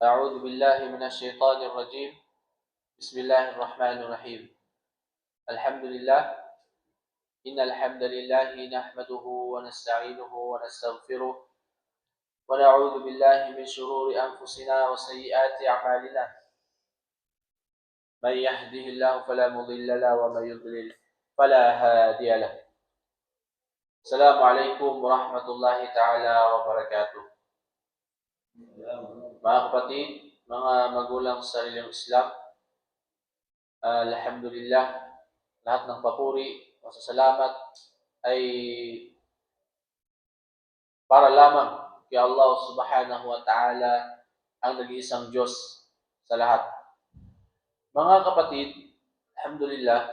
أعوذ بالله من الشيطان الرجيم. بسم الله الرحمن الرحيم. الحمد لله. إن الحمد لله نحمده ونستعينه ونستغفره ونعوذ بالله من شرور أنفسنا وسيئات أعمالنا. من يهده الله فلا مضل له ومن يضلل فلا هادي له. السلام عليكم ورحمة الله تعالى وبركاته. Mga kapatid, mga magulang sa sariling Islam, alhamdulillah, lahat ng papuri o salamat ay para lamang kay Allah subhanahu wa ta'ala, ang nag-iisang Diyos sa lahat. Mga kapatid, alhamdulillah,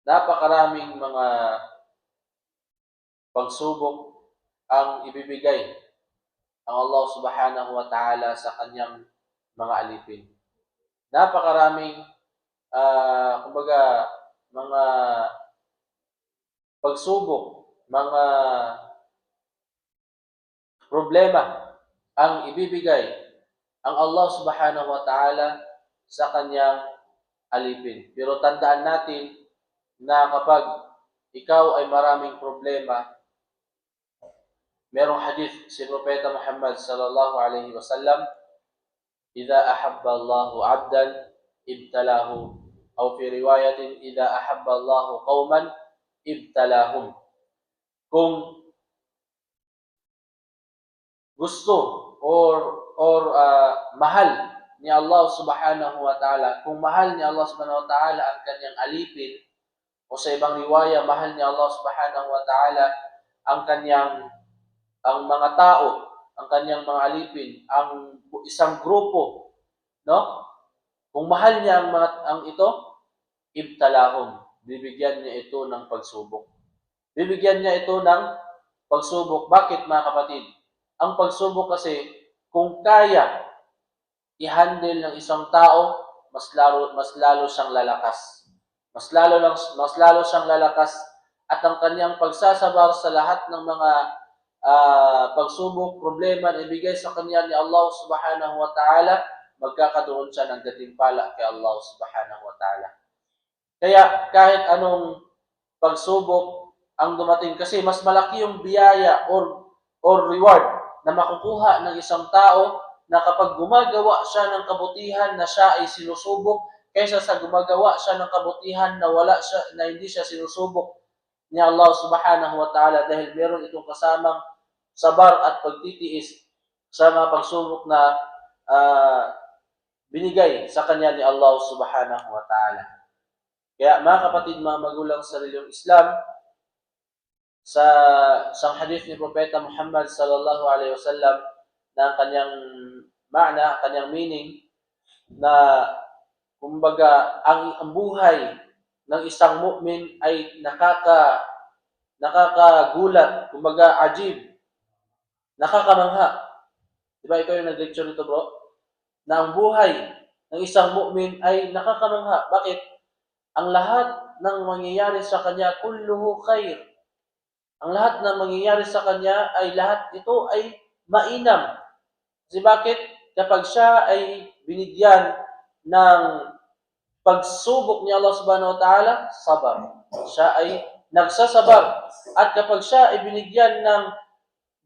napakaraming mga pagsubok ang ibibigay ang Allah subhanahu wa ta'ala sa kanyang mga alipin. Napakaraming mga pagsubok, mga problema ang ibibigay ang Allah subhanahu wa ta'ala sa kanyang alipin. Pero tandaan natin na kapag ikaw ay maraming problema, merong hadith si Propeta Muhammad sallallahu alaihi wasallam, "Idza ahabba Allahu 'abdan ibtalahu." Aw fi riwayatin, "Idza ahabba Allahu qauman ibtalahum." Kung gusto mahal ni Allah subhanahu wa ta'ala, kung mahal ni Allah subhanahu wa ta'ala ang kanyang alipin, o sa ibang riwaya, mahal ni Allah subhanahu wa ta'ala ang mga tao, ang kanyang mga alipin, ang isang grupo, no? Kung mahal niya ang ito, ibtalahum, bibigyan niya ito ng pagsubok. Bibigyan niya ito ng pagsubok. Bakit, mga kapatid? Ang pagsubok kasi, kung kaya i-handle ng isang tao, mas lalo siyang lalakas. Mas lalo siyang lalakas, at ang kanyang pagsasabar sa lahat ng mga pagsubok, problema na ibigay sa kanya ni Allah subhanahu wa ta'ala, magkakaroon siya ng gantimpala kay Allah subhanahu wa ta'ala. Kaya kahit anong pagsubok ang dumating, kasi mas malaki yung biyaya or reward na makukuha ng isang tao na kapag gumagawa siya ng kabutihan na siya ay sinusubok, kaysa sa gumagawa siya ng kabutihan na hindi siya sinusubok ni Allah subhanahu wa ta'ala, dahil meron itong kasamang sabar at pagtitiis sa mga pagsubok na binigay sa kanya ni Allah subhanahu wa ta'ala. Kaya mga kapatid, mga magulang sa reliyong Islam, sa isang hadith ni Propeta Muhammad sallallahu alaihi wasallam, na kanyang ma'na, kanyang meaning, na kumbaga ang buhay ng isang mu'min ay nakakagulat, kumbaga ajib, nakakamangha. Diba ikaw yung nag-lecture nito, bro? Na ang buhay ng isang mu'min ay nakakamangha. Bakit? Ang lahat ng mangyayari sa kanya, kulluhu khair. Ang lahat ng mangyayari sa kanya ay lahat ito ay mainam. Kasi bakit? Kapag siya ay binigyan ng pagsubok ni Allah subhanahu wa ta'ala, sabar. Siya ay nagsasabar. At kapag siya ay binigyan ng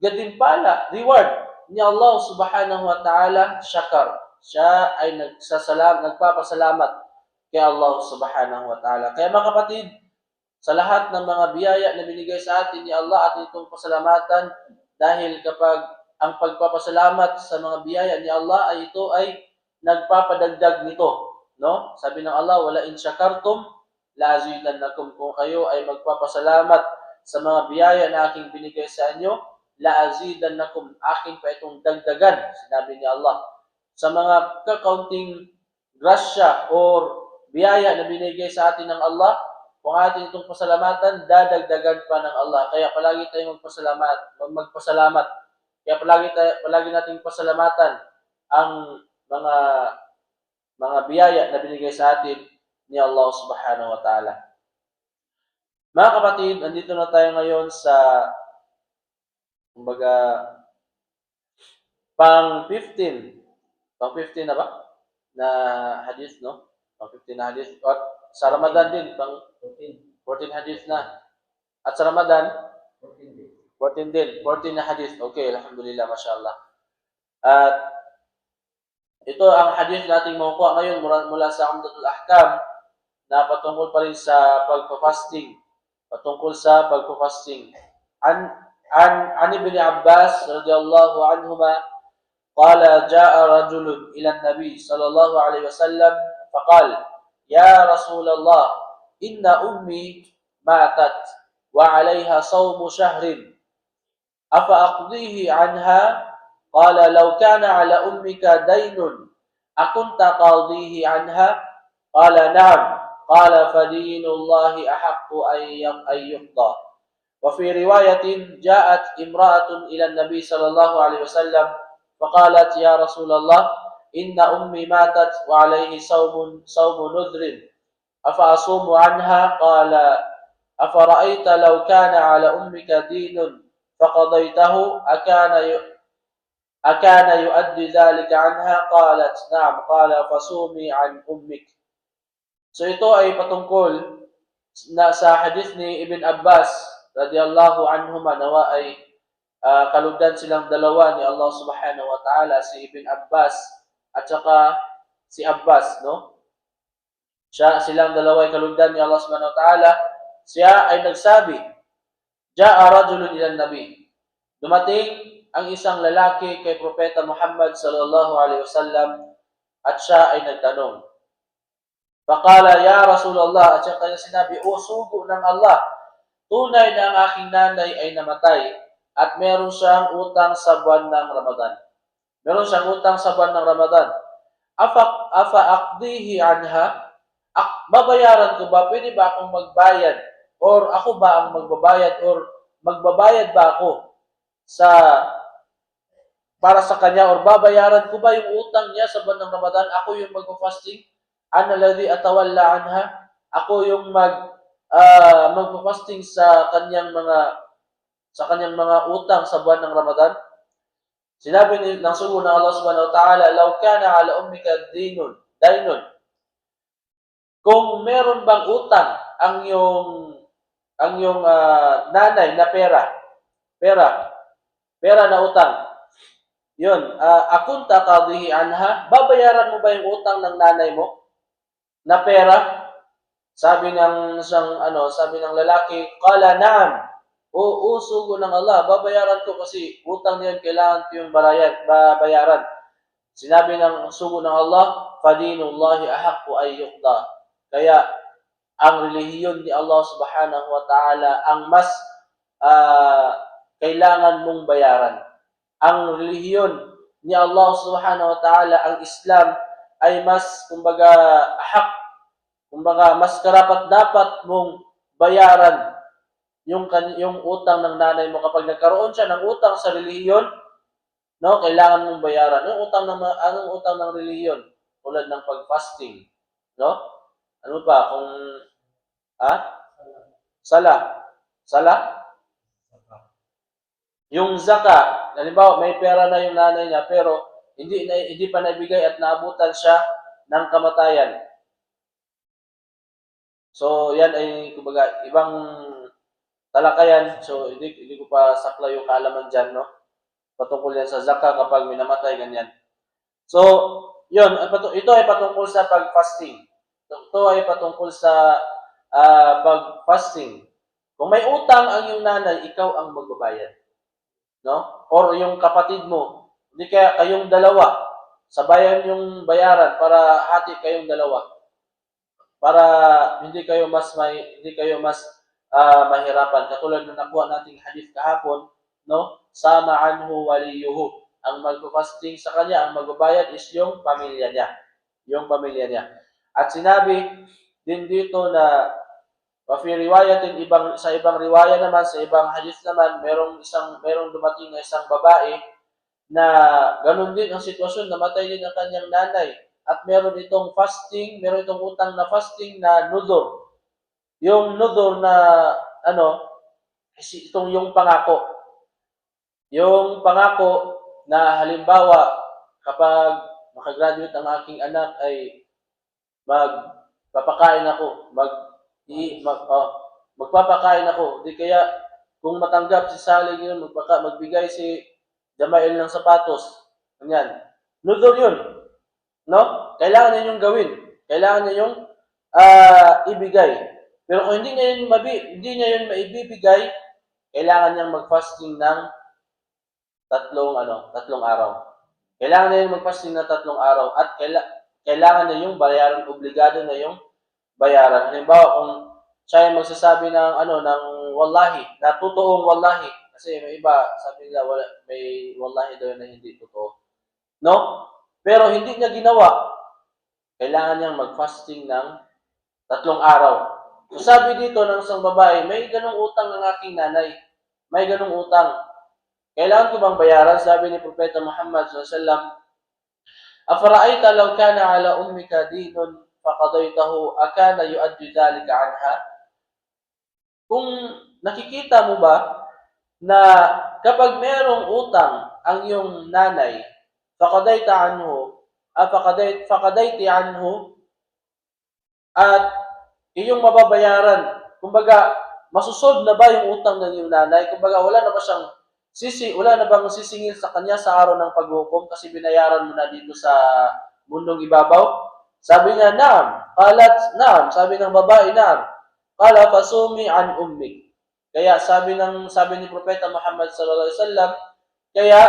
gantimpala, reward ni Allah subhanahu wa ta'ala, syakar. Siya ay nagpapasalamat kay Allah subhanahu wa ta'ala. Kaya mga kapatid, sa lahat ng mga biyaya na binigay sa atin ni Allah, at itong pasalamatan, dahil kapag ang pagpapasalamat sa mga biyaya ni Allah ay ito ay nagpapadagdag nito, no? Sabi ng Allah, "Wala in syakartum la azidannakum." Kung kayo ay magpapasalamat sa mga biyaya na aking binigay sa inyo, la azidannakum, aking pa itong dagdagan, sinabi ni Allah. Sa mga kakaunting grasya or biyaya na binigay sa atin ng Allah, kung atin itong pasalamatan, dadagdagan pa ng Allah. Kaya palagi tayong magpasalamat. Kaya palagi nating pasalamatan ang mga biyaya na binigay sa atin ni Allah subhanahu wa ta'ala. Mga kapatid, nandito na tayo ngayon sa kumbaga Pang-15. Pang-15 na ba? Na hadith, no? Pang-15 na hadith. At sa Ramadan din, pang-14 hadith na. At sa Ramadan, 14 din. 14 na hadith. Okay, alhamdulillah, mashallah. At ito ang hadith nating makukuha ngayon mula sa Umdatul Ahkam na patungkol pa rin sa pagpa-fasting. Patungkol sa pagpa-fasting. An Ibn Abbas radhiyallahu anhuma qala jaa rajulun ila an-nabi sallallahu alaihi wasallam faqala ya Rasulullah inna ummi matat wa 'alayha sawmu shahrin afa aqdihi 'anha qala law kana 'ala ummika daynun akunta qadihi 'anha qala na'am qala fadinullahi ahaqqu an yuqda. وفي رواية جاءت امرأة إلى النبي صلى الله عليه وسلم فقالت يا رسول الله إن أمي ماتت وعليه صوم نذر أفأصوم عنها قال أفرأيت لو كان على أمك دين فقضيته أكان يؤدي ذلك عنها قالت نعم قال فصومي عن أمك. So ito ay patungkol na sa hadith ni Ibn Abbas radiyallahu anhuma, nawa ay kalugdan silang dalawa ni Allah subhanahu wa ta'ala, si Ibn Abbas at saka si Abbas, no? Silang dalawa ay kalugdan ni Allah subhanahu wa ta'ala. Siya ay nagsabi, Ja'a rajulun ila nabi. Dumating ang isang lalaki kay Propeta Muhammad sallallahu alaihi wasallam at siya ay nagtanong. Faqala ya Rasulullah, at siya kanya sinabi, o sugo ng Allah, tunay na ang aking nanay ay namatay at meron siyang utang sa buwan ng Ramadan. Meron siyang utang sa buwan ng Ramadan. Afa aqdihi anha? Babayaran ko ba? Pwede ba akong magbayad? Or ako ba ang magbabayad? Or magbabayad ba ako para sa kanya? Or babayaran ko ba yung utang niya sa buwan ng Ramadan? Ako yung magpa-fasting? Ana alladhi atawalla anha? Ako yung magpa-fasting sa kanyang mga utang sa buwan ng Ramadan. Sinabi ng sugo ng Allah subhanahu wa ta'ala, law kana 'ala ummika daynun. Kung meron bang utang ang iyong nanay na pera na utang. 'Yun, akunta qadihi anha, babayaran mo ba yung utang ng nanay mo na pera? Sabi ng lalaki, qala na'am. O sugo ng Allah, babayaran ko kasi utang niyan kailangan ko yung bayaran. Sinabi ng sugo ng Allah, fadinullahi ahaqqu ay yuqda. Kaya ang relihiyon ni Allah subhanahu wa ta'ala ang mas kailangan mong bayaran. Ang relihiyon ni Allah subhanahu wa ta'ala, ang Islam, ay mas mas karapat-dapat mong bayaran yung utang ng nanay mo. Kapag nagkaroon siya ng utang sa relihiyon, no, kailangan mong bayaran. Anong utang ng relihiyon? Tulad ng pag-fasting, no? Ano pa kung Sala? Yung zaka, halimbawa may pera na yung nanay niya pero hindi pa naibigay at naabutan siya ng kamatayan. So, yan ay, kumbaga, ibang talakayan. So, hindi ko pa sakla yung kaalaman dyan, no? Patungkol yan sa zakah kapag minamatay, ganyan. So, yun. Ito ay patungkol sa pag-fasting. Ito ay patungkol sa pag-fasting. Kung may utang ang iyong nanay, ikaw ang magbabayad. No? Or yung kapatid mo, hindi kaya kayong dalawa, sabayan yung bayaran para hati kayong dalawa. Para hindi kayo mas mahirapan. Katulad ng nakuha nating hadith kahapon, no? Sama anhu waliyuhu. Ang magpo-fasting sa kanya, ang magbabayad is yung pamilya niya. At sinabi din dito na fi riwayatin, sa ibang riwaya naman, sa ibang hadith naman, merong dumating na isang babae na ganun din ang sitwasyon, namatay din ang kanyang nanay. At meron itong utang na fasting na nudor. Yung nudor na, yung pangako. Yung pangako na halimbawa kapag makagraduate ang aking anak ay magpapakain ako, magpapakain ako. Di kaya kung matanggap si Saling yun, magbigay si Jamael ng sapatos. Ganyan. Nudol yun. No? Kailangan niya yung gawin. Kailangan niya yung ibigay. Pero kung hindi niya yun maibibigay, kailangan niyang mag-fasting ng tatlong araw. Kailangan niya yung mag-fasting ng 3 araw at kailangan niya yung bayaran, obligado na yung bayaran. Halimbawa, kung siya ay magsasabi ng wallahi, na totoong wallahi, kasi may iba, sabi nila, may wallahi daw na hindi totoo. No? Pero hindi niya ginawa, kailangan niyang mag-fasting ng 3 araw. So sabi dito ng isang babae, may ganong utang ng aking nanay. May ganong utang. Kailangan ko bang bayaran? Sabi ni Propeta Muhammad SAW, Afara'ayta law kana ala ummika dinun faqadaytahu akana yu'addi dhalika anha? Kung nakikita mo ba na kapag merong utang ang iyong nanay, faqadayta anhu, faqadayti anhu, at iyong mababayaran, kumbaga, masusolve na ba yung utang ng iyong nanay? Kumbaga, wala na bang sisingil sa kanya sa araw ng paghukom kasi binayaran mo na dito sa mundong ibabaw? Sabi niya, naam. Qalat, naam. Sabi ng babae, naam. Qala fasumi an ummik. Kaya sabi ni Propeta Muhammad sallallahu alaihi wasallam, kaya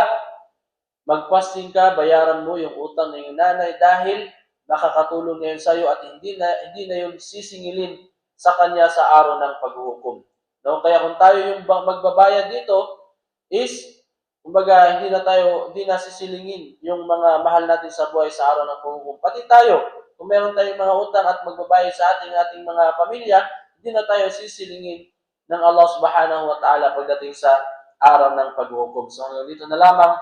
mag-fasting ka, bayaran mo yung utang ng iyong nanay dahil nakakatulong na yun sa iyo at hindi na yun sisingilin sa kanya sa araw ng paghuhukom. No? Kaya kung tayo yung magbabayad dito is, kumbaga, hindi na sisilingin yung mga mahal natin sa buhay sa araw ng paghuhukom. Pati tayo, kung meron tayong mga utang at magbabayad sa ating mga pamilya, hindi na tayo sisilingin ng Allah subhanahu wa ta'ala pagdating sa araw ng paghuhukom. So hanggang dito na lamang.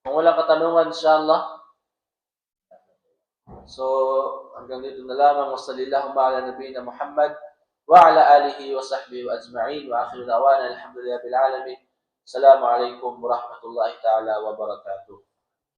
Kung walang katanungan, inshallah. So, hanggang dito na lamang. Wassalillahu ala nabiyina Muhammad wa ala alihi wa sahbihi wa ajma'in. Wa akhiru da'wana alhamdulillahi bil alamin. Assalamu alaikum warahmatullahi ta'ala wa barakatuh.